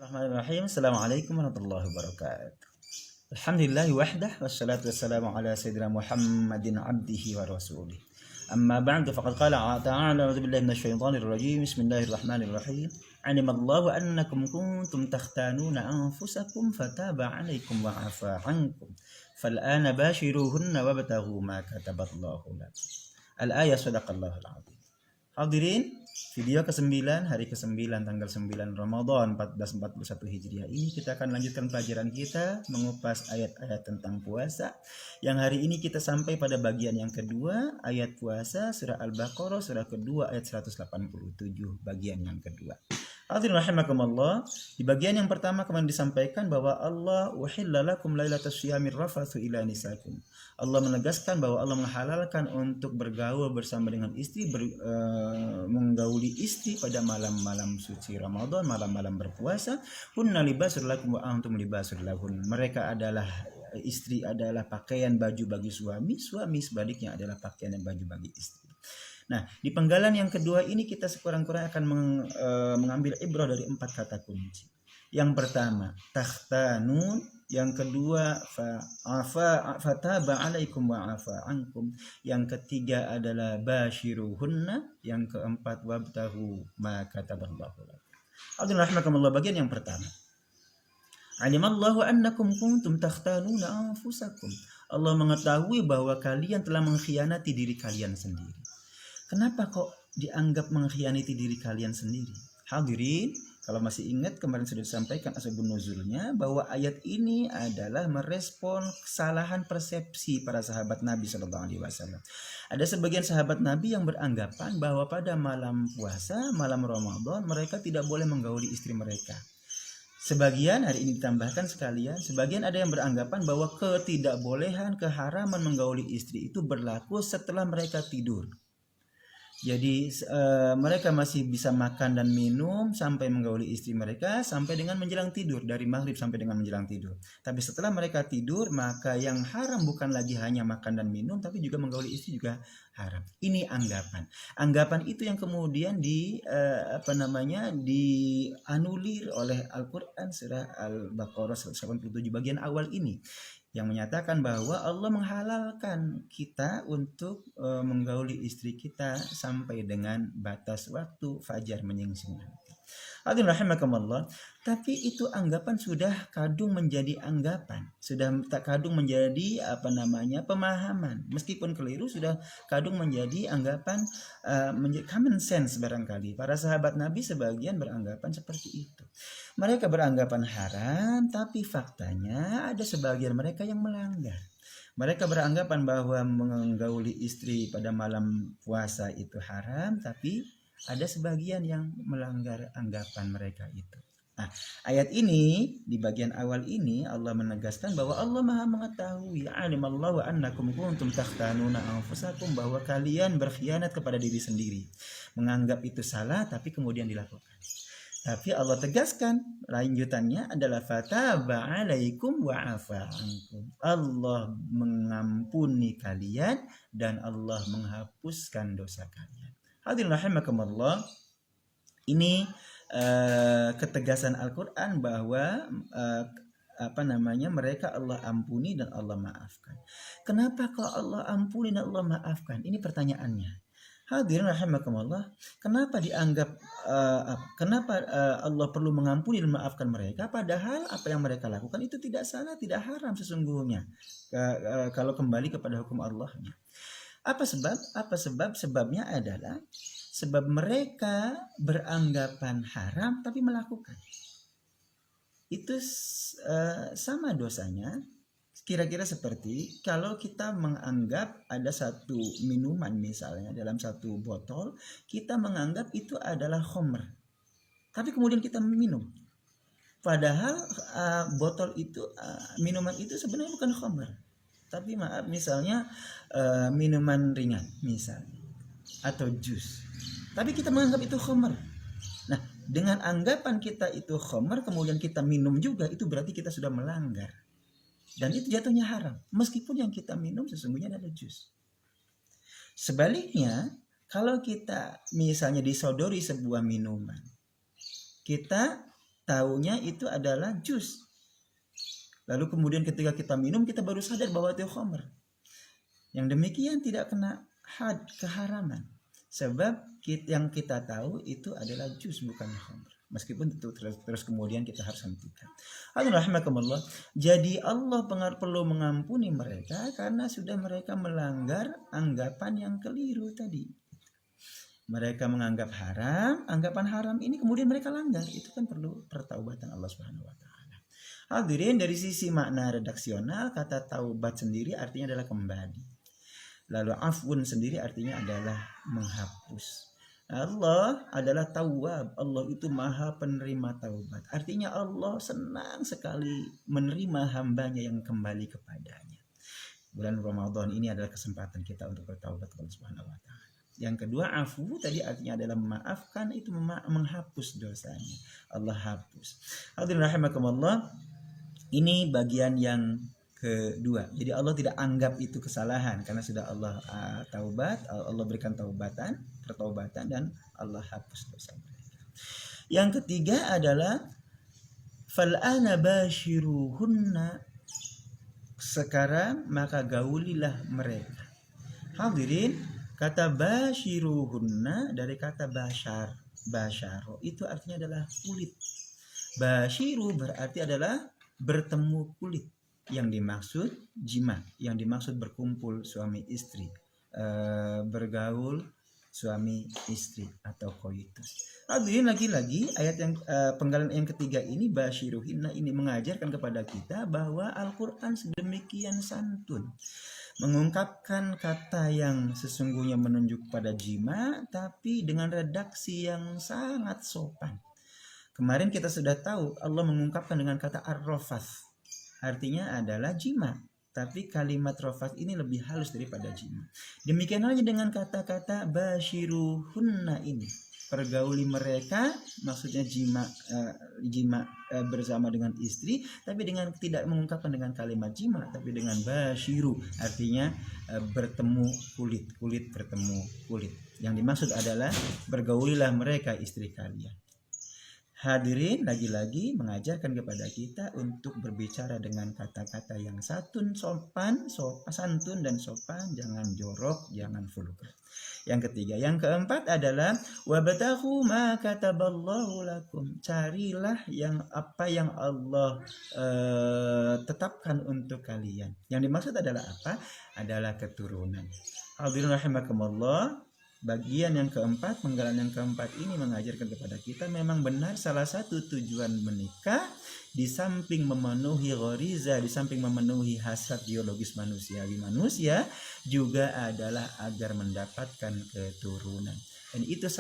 Bismillahirrahmanirrahim. Assalamualaikum warahmatullahi wabarakatuh. Alhamdulillahi wahdah wassalatu wassalamu ala sayyidina Muhammadin abdihi wa rasulih. Amma ba'du faqad qala ta'ala a'udzu billahi minasyaitonir rajim. Bismillahirrahmanirrahim. Alimallahu annakum kuntum takhtanuna anfusakum fataba 'alaikum wa 'afa 'ankum. Fal'ana bashiruhunna wabtaghu ma kataballahu lakum. Al-ayah sadaqallahul 'azim. Hadirin, video ke-9 hari ke-9 tanggal 9 Ramadan 1441 Hijriah ini kita akan lanjutkan pelajaran kita mengupas ayat-ayat tentang puasa. Yang hari ini kita sampai pada bagian yang kedua, ayat puasa surah Al-Baqarah surah kedua ayat 187 bagian yang kedua. Hadirin rahimakumullah, di bagian yang pertama kemarin disampaikan bahwa Allah uhilla lakum lailatas syiyamir rafathu ila nisaikum. Allah menegaskan bahwa Allah menghalalkan untuk bergaul bersama dengan istri, menggauli istri pada malam-malam suci Ramadan, malam-malam berpuasa. Hunna libasul lakum wa antum libasul lahun. Mereka adalah istri adalah pakaian baju bagi suami, suami sebaliknya adalah pakaian dan baju bagi istri. Nah, di penggalan yang kedua ini kita sekurang-kurangnya akan mengambil ibrah dari 4 kata kunci. Yang pertama, takhtanun. Yang kedua, fataba 'alaikum wa 'afa 'ankum. Yang ketiga adalah bashiruhunna. Yang keempat, wabtahu ma kataballahu lakum. Alhamdulillah, bagian yang pertama. Alimallahu annakum kuntum takhtanuna anfusakum. Allah mengetahui bahwa kalian telah mengkhianati diri kalian sendiri. Kenapa kok dianggap mengkhianati diri kalian sendiri? Hadirin, kalau masih ingat kemarin sudah disampaikan asbabun nuzulnya bahwa ayat ini adalah merespon kesalahan persepsi para sahabat Nabi SAW. Ada sebagian sahabat Nabi yang beranggapan bahwa pada malam puasa, malam Ramadan, mereka tidak boleh menggauli istri mereka. Sebagian, hari ini ditambahkan sekalian, sebagian ada yang beranggapan bahwa ketidakbolehan, keharaman menggauli istri itu berlaku setelah mereka tidur. Jadi mereka masih bisa makan dan minum sampai menggauli istri mereka sampai dengan menjelang tidur, dari maghrib sampai dengan menjelang tidur. Tapi setelah mereka tidur, maka yang haram bukan lagi hanya makan dan minum, tapi juga menggauli istri juga haram. Ini anggapan. Anggapan itu yang kemudian dianulir oleh Al-Qur'an surah Al-Baqarah 187 bagian awal ini, yang menyatakan bahwa Allah menghalalkan kita untuk menggauli istri kita sampai dengan batas waktu fajar menyingsing nanti. Hadirin rahimakumullah, tapi itu anggapan sudah kadung menjadi anggapan, sudah tak kadung menjadi pemahaman. Meskipun keliru, sudah kadung menjadi anggapan, menjadi common sense barangkali. Para sahabat Nabi sebagian beranggapan seperti itu. Mereka beranggapan haram, tapi faktanya ada sebagian mereka yang melanggar. Mereka beranggapan bahwa menggauli istri pada malam puasa itu haram, tapi ada sebagian yang melanggar anggapan mereka itu. Nah, ayat ini di bagian awal ini Allah menegaskan bahwa Allah Maha mengetahui, alimallahu annakum kuntum takhtanuna anfusakum, bahwa kalian berkhianat kepada diri sendiri. Menganggap itu salah tapi kemudian dilakukan. Tapi Allah tegaskan lanjutannya adalah fataba 'alaikum wa 'afa 'ankum. Allah mengampuni kalian dan Allah menghapuskan dosa kalian. Hadirin rahimakumullah, ini ketegasan Al-Qur'an bahwa mereka Allah ampuni dan Allah maafkan. Kenapa kok Allah ampuni dan Allah maafkan? Ini pertanyaannya. Hadirin rahimakumullah, kenapa dianggap Allah perlu mengampuni dan memaafkan mereka, padahal apa yang mereka lakukan itu tidak salah, tidak haram sesungguhnya kalau kembali kepada hukum Allahnya. Apa sebab? Sebabnya adalah sebab mereka beranggapan haram tapi melakukan. Itu sama dosanya. Kira-kira seperti kalau kita menganggap ada satu minuman misalnya dalam satu botol, kita menganggap itu adalah khamr. Tapi kemudian kita minum. Padahal botol itu, minuman itu sebenarnya bukan khamr. Tapi misalnya minuman ringan misalnya atau jus. Tapi kita menganggap itu khamr. Nah, dengan anggapan kita itu khamr kemudian kita minum juga, itu berarti kita sudah melanggar. Dan itu jatuhnya haram, meskipun yang kita minum sesungguhnya adalah jus. Sebaliknya, kalau kita misalnya disodori sebuah minuman, kita taunya itu adalah jus. Lalu kemudian ketika kita minum kita baru sadar bahwa itu khamr. Yang demikian tidak kena keharaman. Sebab yang kita tahu itu adalah jus bukan khamr. Meskipun itu terus kemudian kita harus hentikan. Alhamdulillah. Jadi Allah perlu mengampuni mereka karena sudah mereka melanggar anggapan yang keliru tadi. Mereka menganggap haram, anggapan haram ini kemudian mereka langgar. Itu kan perlu pertaubatan Allah Subhanahu wa taala. Hadirin, dari sisi makna redaksional, kata taubat sendiri artinya adalah kembali. Lalu afun sendiri artinya adalah menghapus. Allah adalah Tawwab. Allah itu maha penerima taubat. Artinya Allah senang sekali menerima hambanya yang kembali kepadanya. Bulan Ramadan ini adalah kesempatan kita untuk bertaubat kepada Allah Subhanahu wa taala. Yang kedua, afu tadi artinya adalah memaafkan, itu menghapus dosanya. Allah hapus. Hadirin rahimakumullah. Ini bagian yang kedua. Jadi Allah tidak anggap itu kesalahan karena sudah Allah taubat, Allah berikan pertaubatan dan Allah hapus dosa mereka. Yang ketiga adalah fal'ana bashiruhunna, sekarang maka gaulilah mereka. Hadirin, kata bashiruhunna dari kata basyaro itu artinya adalah kulit. Bashiru berarti adalah bertemu kulit. Yang dimaksud jima, yang dimaksud berkumpul suami istri, bergaul suami istri atau koitus. Hadirin, lagi-lagi ayat yang penggalan yang ketiga ini basyiruhinna ini mengajarkan kepada kita bahwa Al-Qur'an sedemikian santun mengungkapkan kata yang sesungguhnya menunjuk pada jima tapi dengan redaksi yang sangat sopan. Kemarin kita sudah tahu Allah mengungkapkan dengan kata ar-rafath, artinya adalah jima, tapi kalimat rafat ini lebih halus daripada jima. Demikian halnya dengan kata-kata basyiruhunna ini, pergauli mereka, maksudnya jima bersama dengan istri, tapi dengan tidak mengungkapkan dengan kalimat jima, tapi dengan basyiru, artinya bertemu kulit bertemu kulit. Yang dimaksud adalah bergaulilah mereka istri kalian. Hadirin, lagi-lagi mengajarkan kepada kita untuk berbicara dengan kata-kata yang santun dan sopan, jangan jorok, jangan vulgar. Yang ketiga, yang keempat adalah wabtaghu ma kataballahu lakum. Carilah apa yang Allah tetapkan untuk kalian. Yang dimaksud adalah apa? Adalah keturunan. Hadirin rahimakumullah. Bagian yang keempat, penggalan yang keempat ini mengajarkan kepada kita memang benar salah satu tujuan menikah di samping memenuhi ghariza, di samping memenuhi hasrat biologis manusia juga adalah agar mendapatkan keturunan. Dan itu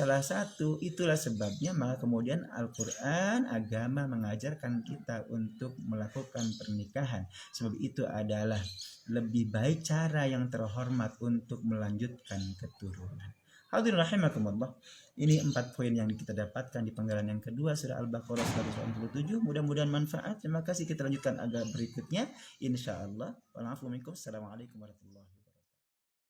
itulah sebabnya maka kemudian Al-Quran, agama mengajarkan kita untuk melakukan pernikahan. Sebab itu adalah lebih baik cara yang terhormat untuk melanjutkan keturunan. Hadirin rahimakumullah. Ini 4 poin yang kita dapatkan di penggalan yang kedua surah Al-Baqarah 197. Mudah-mudahan manfaat. Terima kasih, kita lanjutkan agak berikutnya insyaallah. Assalamualaikum warahmatullahi wabarakatuh.